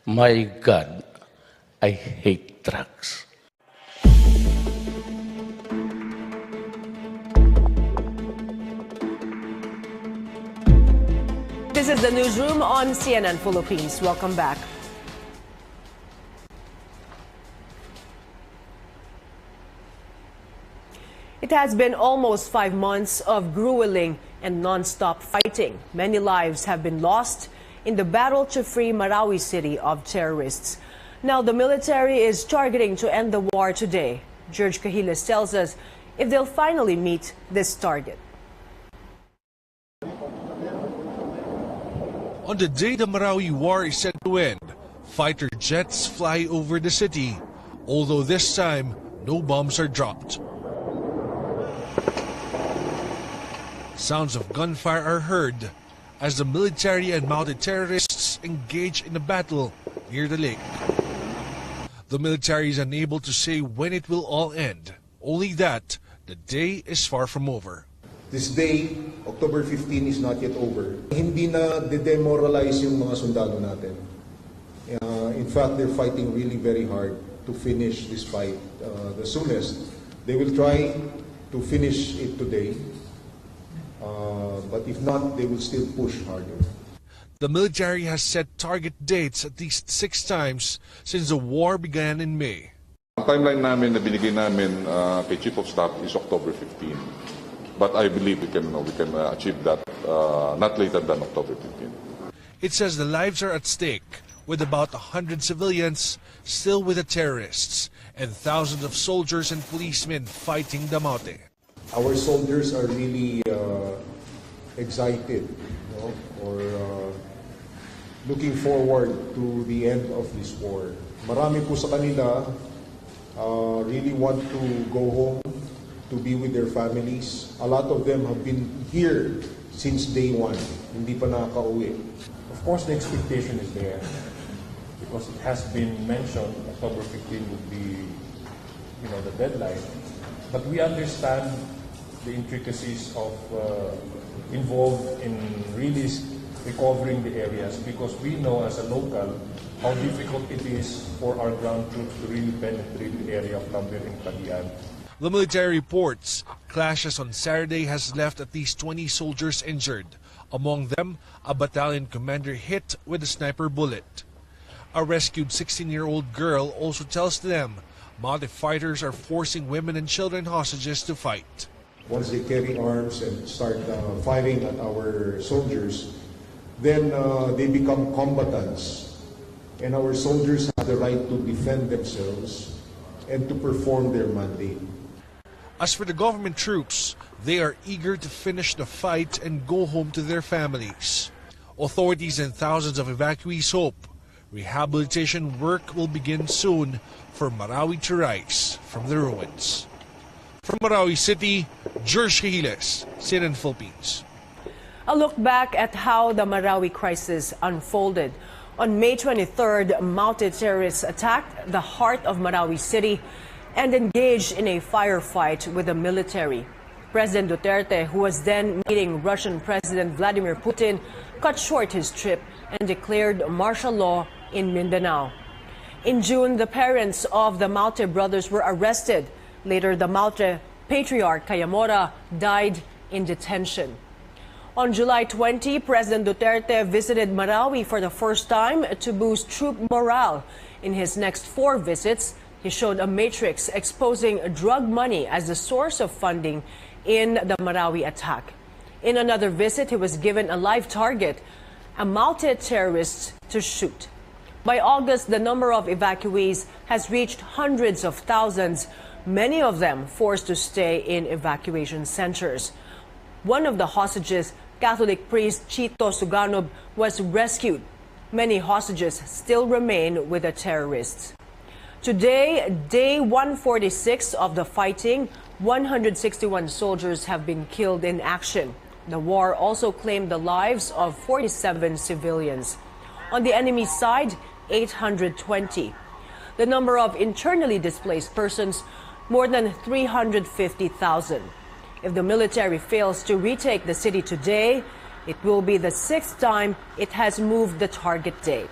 My God, I hate drugs. This is the newsroom on CNN Philippines. Welcome back. It has been almost 5 months of grueling and non-stop fighting. Many lives have been lost in the battle to free Marawi City of terrorists. Now the military is targeting to end the war today. George Cahiles tells us if they'll finally meet this target. On the day the Marawi war is set to end, fighter jets fly over the city, although this time no bombs are dropped. Sounds of gunfire are heard as the military and mounted terrorists engage in a battle near the lake. The military is unable to say when it will all end, only that the day is far from over. This day, October 15, is not yet over. Hindi na de-demoralize yung mga sundalo natin. In fact, they're fighting really very hard to finish this fight the soonest. They will try to finish it today, but if not, they will still push harder. The military has set target dates at least 6 times since the war began in May. Ang timeline namin na binigay namin kay Chief of Staff is October 15. But I believe we can achieve that not later than October 15. It says the lives are at stake, with about 100 civilians still with the terrorists and thousands of soldiers and policemen fighting the Maute. Our soldiers are really excited, or looking forward to the end of this war. Marami po sa kanila really want to go home, to be with their families. A lot of them have been here since day one. Hindi pa nakaka-uwi. Of course, the expectation is there because it has been mentioned October 15 would be, the deadline. But we understand the intricacies of involved in really recovering the areas because we know as a local how difficult it is for our ground troops to really penetrate the area of Lambir and Cagayan. The military reports clashes on Saturday has left at least 20 soldiers injured, among them a battalion commander hit with a sniper bullet. A rescued 16-year-old girl also tells them Maute fighters are forcing women and children hostages to fight. Once they carry arms and start firing at our soldiers, then they become combatants. And our soldiers have the right to defend themselves and to perform their mandate. As for the government troops, they are eager to finish the fight and go home to their families. Authorities and thousands of evacuees hope rehabilitation work will begin soon for Marawi to rise from the ruins. From Marawi City, George Cahiles, CNN Philippines. A look back at how the Marawi crisis unfolded. On May 23rd, mounted terrorists attacked the heart of Marawi City and engaged in a firefight with the military. President Duterte, who was then meeting Russian President Vladimir Putin, cut short his trip and declared martial law in Mindanao. In June, the parents of the Maute brothers were arrested. Later, the Maute patriarch Kayamora died in detention. On July 20, President Duterte visited Marawi for the first time to boost troop morale. In his next 4 visits, he showed a matrix exposing drug money as the source of funding in the Marawi attack. In another visit, he was given a live target, a Maute terrorist to shoot. By August, the number of evacuees has reached hundreds of thousands, many of them forced to stay in evacuation centers. One of the hostages, Catholic priest Chito Suganob, was rescued. Many hostages still remain with the terrorists. Today, day 146 of the fighting, 161 soldiers have been killed in action. The war also claimed the lives of 47 civilians. On the enemy side, 820. The number of internally displaced persons, more than 350,000. If the military fails to retake the city today, it will be the 6th time it has moved the target date.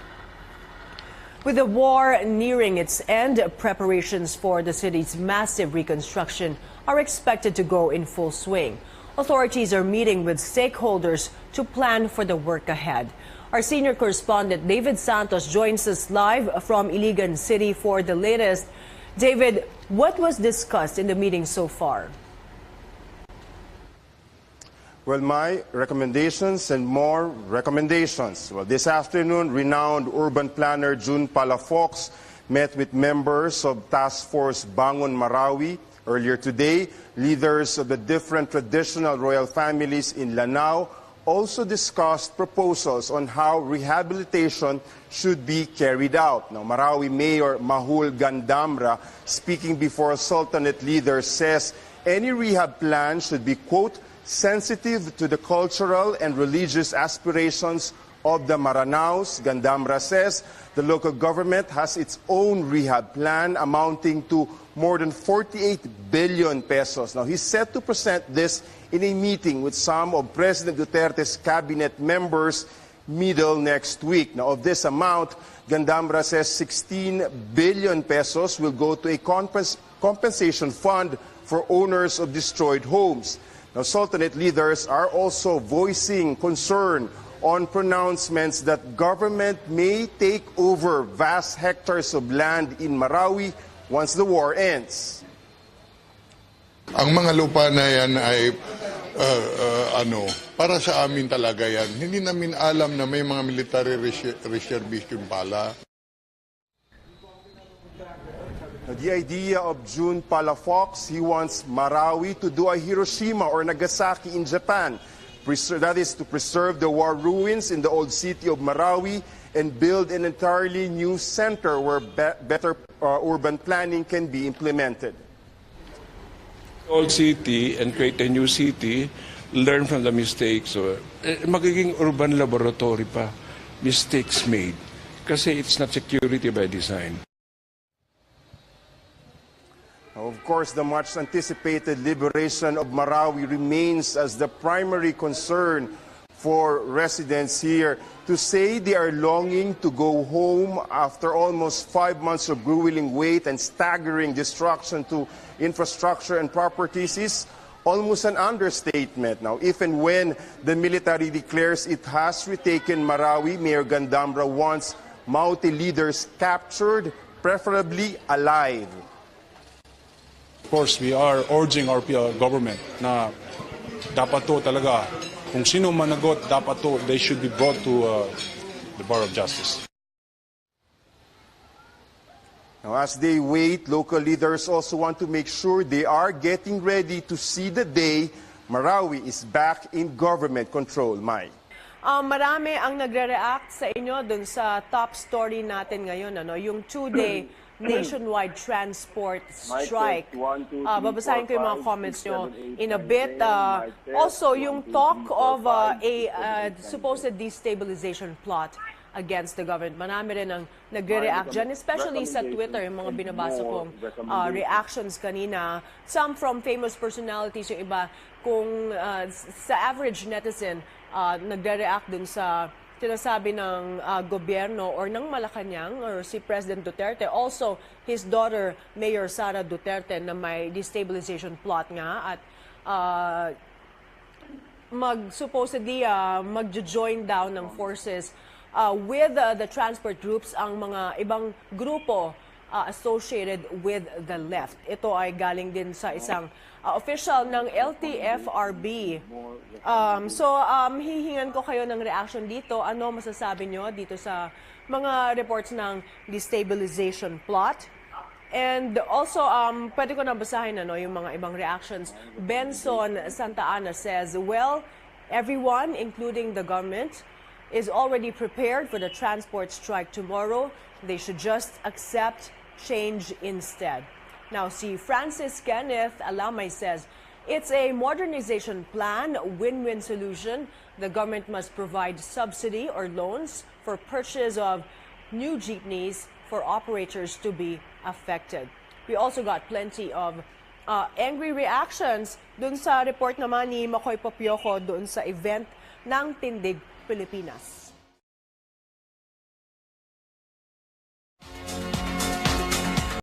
With the war nearing its end, preparations for the city's massive reconstruction are expected to go in full swing. Authorities are meeting with stakeholders to plan for the work ahead. Our senior correspondent David Santos joins us live from Iligan City for the latest. David, what was discussed in the meeting so far? Well, my recommendations and more recommendations. Well, this afternoon, renowned urban planner June Palafox met with members of Task Force Bangon Marawi. Earlier today, leaders of the different traditional royal families in Lanao also discussed proposals on how rehabilitation should be carried out. Now, Marawi Mayor Mahul Gandamra, speaking before Sultanate leaders, says any rehab plan should be, quote, sensitive to the cultural and religious aspirations of the Maranaos. Gandamra says the local government has its own rehab plan amounting to more than 48 billion pesos. Now, he's set to present this in a meeting with some of President Duterte's cabinet members middle next week. Now, of this amount, Gandamra says 16 billion pesos will go to a compensation fund for owners of destroyed homes. Now, Sultanate leaders are also voicing concern on pronouncements that government may take over vast hectares of land in Marawi once the war ends. Ang mga lupa na yan ay para sa amin talaga yan. Hindi namin alam na may mga military reservation pala. The idea of June Palafox, he wants Marawi to do a Hiroshima or Nagasaki in Japan. That is to preserve the war ruins in the old city of Marawi and build an entirely new center where better urban planning can be implemented. Old city and create a new city, learn from the mistakes. Magiging urban laboratory pa, mistakes made. Kasi it's not security by design. Of course, the much-anticipated liberation of Marawi remains as the primary concern for residents here. To say they are longing to go home after almost 5 months of grueling wait and staggering destruction to infrastructure and properties is almost an understatement. Now, if and when the military declares it has retaken Marawi, Mayor Gandamra wants Maute leaders captured, preferably alive. Of course, we are urging our government na dapat to talaga, kung sino managot, dapat to, they should be brought to the bar of justice. Now, as they wait, local leaders also want to make sure they are getting ready to see the day Marawi is back in government control. Mai. Marami ang nagre-react sa inyo dun sa top story natin ngayon, yung 2-day nationwide transport strike. Babasahin ko yung mga comments nyo in a bit. Also, yung talk of a supposed destabilization plot against the government. Marami rin ang nagre-react dyan, especially sa Twitter, yung mga binabasa kong reactions kanina. Some from famous personalities, yung iba kung sa average netizen, nagre-react dun sa sinasabi ng gobyerno or ng Malacanang or si President Duterte. Also, his daughter, Mayor Sara Duterte, na may destabilization plot nga at supposedly mag-join down ng forces with the transport groups ang mga ibang grupo associated with the left. Ito ay galing din sa isang official ng LTFRB. Hihingan ko kayo ng reaction dito. Ano masasabi nyo dito sa mga reports ng destabilization plot? And also, pwede ko na basahin yung mga ibang reactions. Benson Santa Ana says, well, everyone, including the government, is already prepared for the transport strike tomorrow. They should just accept change instead. Now, si Francis Kenneth Alamay says, it's a modernization plan, win-win solution. The government must provide subsidy or loans for purchase of new jeepneys for operators to be affected. We also got plenty of angry reactions dun sa report naman ni Makoy Popioko dun sa event ng Tindig Pilipinas.